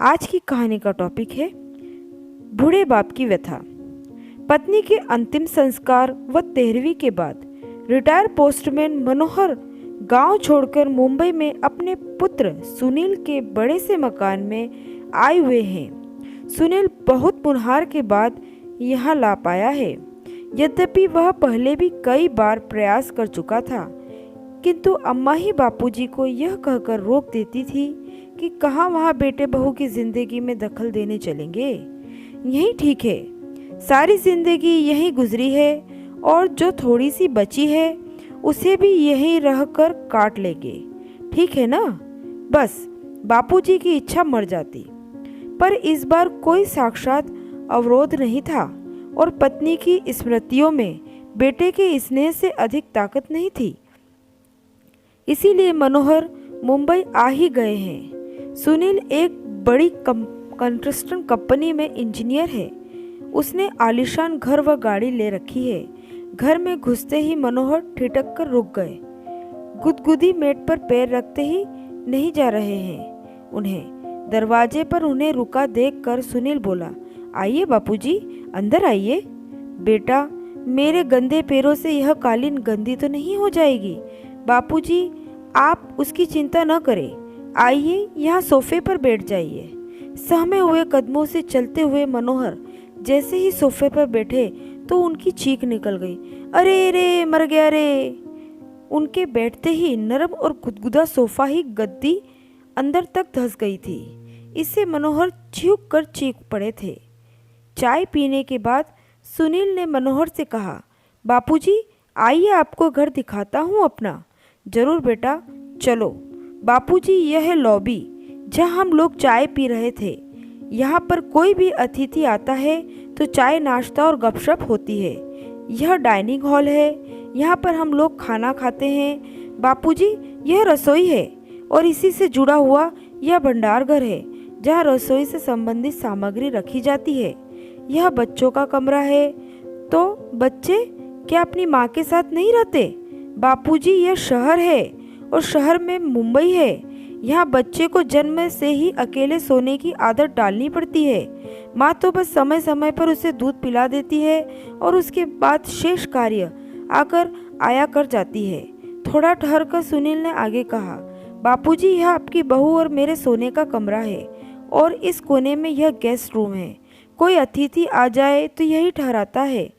आज की कहानी का टॉपिक है बूढ़े बाप की व्यथा। पत्नी के अंतिम संस्कार व 13वीं के बाद रिटायर पोस्टमैन मनोहर गांव छोड़कर मुंबई में अपने पुत्र सुनील के बड़े से मकान में आए हुए हैं। सुनील बहुत मुनहार के बाद यहाँ ला पाया है। यद्यपि वह पहले भी कई बार प्रयास कर चुका था, किंतु अम्मा ही बापूजी को यह कहकर रोक देती थी कि कहाँ वहाँ बेटे बहू की जिंदगी में दखल देने चलेंगे। यही ठीक है, सारी जिंदगी यही गुजरी है और जो थोड़ी सी बची है उसे भी यहीं रहकर काट लेंगे। ठीक है ना। बस बापूजी की इच्छा मर जाती, पर इस बार कोई साक्षात अवरोध नहीं था और पत्नी की स्मृतियों में बेटे के स्नेह से अधिक ताकत नहीं थी। इसीलिए मनोहर मुंबई आ ही गए हैं। सुनील एक बड़ी कंस्ट्रक्शन कंपनी में इंजीनियर है। उसने आलीशान घर व गाड़ी ले रखी है। घर में घुसते ही मनोहर ठिठक कर रुक गए। गुदगुदी मेट पर पैर रखते ही नहीं जा रहे हैं उन्हें। दरवाजे पर उन्हें रुका देखकर सुनील बोला, आइए बापूजी, अंदर आइए। बेटा, मेरे गंदे पैरों से यह कालीन गंदी तो नहीं हो जाएगी? बापूजी, आप उसकी चिंता न करें। आइए, यहाँ सोफे पर बैठ जाइए। सहमे हुए कदमों से चलते हुए मनोहर जैसे ही सोफे पर बैठे तो उनकी चीख निकल गई, अरे रे, मर गया रे। उनके बैठते ही नरम और गुदगुदा सोफा ही गद्दी अंदर तक धंस गई थी। इससे मनोहर चीख कर चीख पड़े थे। चाय पीने के बाद सुनील ने मनोहर से कहा, बापूजी, आइए, आपको घर दिखाता हूँ अपना। जरूर बेटा, चलो। बापूजी, यह है लॉबी जहाँ हम लोग चाय पी रहे थे। यहाँ पर कोई भी अतिथि आता है तो चाय नाश्ता और गपशप होती है। यह डाइनिंग हॉल है, यहाँ पर हम लोग खाना खाते हैं। बापूजी, यह रसोई है और इसी से जुड़ा हुआ यह भंडार घर है जहाँ रसोई से संबंधित सामग्री रखी जाती है। यह बच्चों का कमरा है। तो बच्चे क्या अपनी माँ के साथ नहीं रहते? बापूजी, यह शहर है और शहर में मुंबई है। यहाँ बच्चे को जन्म से ही अकेले सोने की आदत डालनी पड़ती है। माँ तो बस समय समय पर उसे दूध पिला देती है और उसके बाद शेष कार्य आकर आया कर जाती है। थोड़ा ठहर कर सुनील ने आगे कहा, बापूजी, यह आपकी बहू और मेरे सोने का कमरा है और इस कोने में यह गेस्ट रूम है। कोई अतिथि आ जाए तो यही ठहराता है।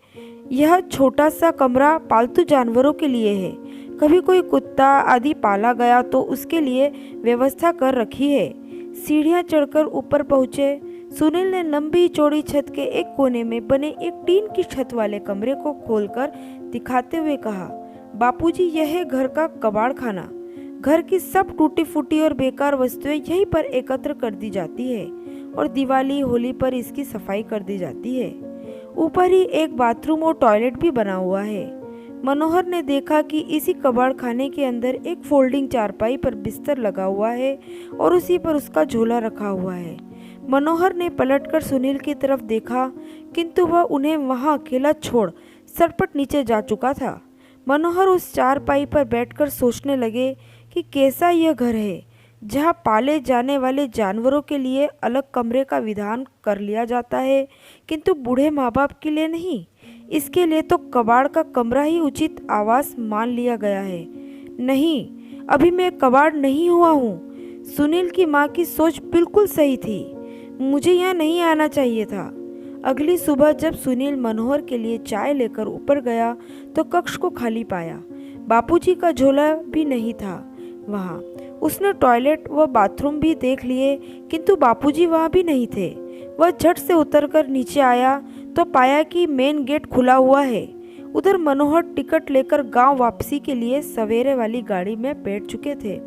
यह छोटा सा कमरा पालतू जानवरों के लिए है। कभी कोई कुत्ता आदि पाला गया तो उसके लिए व्यवस्था कर रखी है। सीढ़ियाँ चढ़कर ऊपर पहुँचे, सुनील ने लंबी चौड़ी छत के एक कोने में बने एक टीन की छत वाले कमरे को खोलकर दिखाते हुए कहा, बापूजी, यह है घर का कबाड़ खाना। घर की सब टूटी फूटी और बेकार वस्तुएं यहीं पर एकत्र कर दी जाती है और दिवाली होली पर इसकी सफाई कर दी जाती है। ऊपर ही एक बाथरूम और टॉयलेट भी बना हुआ है। मनोहर ने देखा कि इसी कबाड़ खाने के अंदर एक फोल्डिंग चारपाई पर बिस्तर लगा हुआ है और उसी पर उसका झोला रखा हुआ है। मनोहर ने पलटकर सुनील की तरफ देखा, किंतु वह उन्हें वहां अकेला छोड़ सरपट नीचे जा चुका था। मनोहर उस चारपाई पर बैठकर सोचने लगे कि कैसा यह घर है जहाँ पाले जाने वाले जानवरों के लिए अलग कमरे का विधान कर लिया जाता है, किंतु बूढ़े माँ बाप के लिए नहीं। इसके लिए तो कबाड़ का कमरा ही उचित आवास मान लिया गया है। नहीं, अभी मैं कबाड़ नहीं हुआ हूँ। सुनील की माँ की सोच बिल्कुल सही थी। मुझे यहाँ नहीं आना चाहिए था। अगली सुबह जब सुनील मनोहर के लिए चाय लेकर ऊपर गया तो कक्ष को खाली पाया। बापूजी का झोला भी नहीं था वहाँ। उसने टॉयलेट व बाथरूम भी देख लिए, किंतु बापूजी वहाँ भी नहीं थे। वह झट से उतरकर नीचे आया तो पाया कि मेन गेट खुला हुआ है। उधर मनोहर टिकट लेकर गांव वापसी के लिए सवेरे वाली गाड़ी में बैठ चुके थे।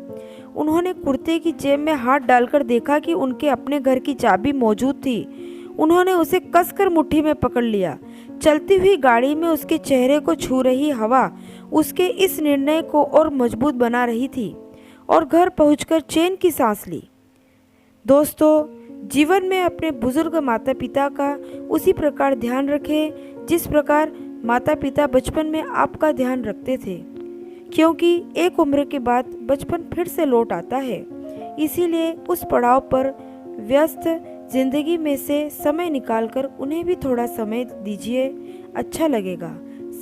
उन्होंने कुर्ते की जेब में हाथ डालकर देखा कि उनके अपने घर की चाबी मौजूद थी। उन्होंने उसे कसकर मुट्ठी में पकड़ लिया। चलती हुई गाड़ी में उसके चेहरे को छू रही हवा उसके इस निर्णय को और मजबूत बना रही थी और घर पहुंचकर चैन की सांस ली। दोस्तों, जीवन में अपने बुजुर्ग माता पिता का उसी प्रकार ध्यान रखें जिस प्रकार माता पिता बचपन में आपका ध्यान रखते थे, क्योंकि एक उम्र के बाद बचपन फिर से लौट आता है। इसीलिए उस पड़ाव पर व्यस्त जिंदगी में से समय निकालकर उन्हें भी थोड़ा समय दीजिए, अच्छा लगेगा।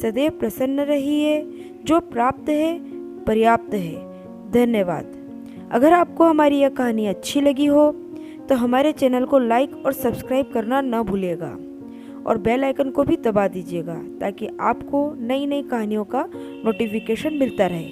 सदैव प्रसन्न रहिए, जो प्राप्त है पर्याप्त है। धन्यवाद। अगर आपको हमारी यह कहानी अच्छी लगी हो तो हमारे चैनल को लाइक और सब्सक्राइब करना न भूलिएगा और बेल आइकन को भी दबा दीजिएगा ताकि आपको नई नई कहानियों का नोटिफिकेशन मिलता रहे।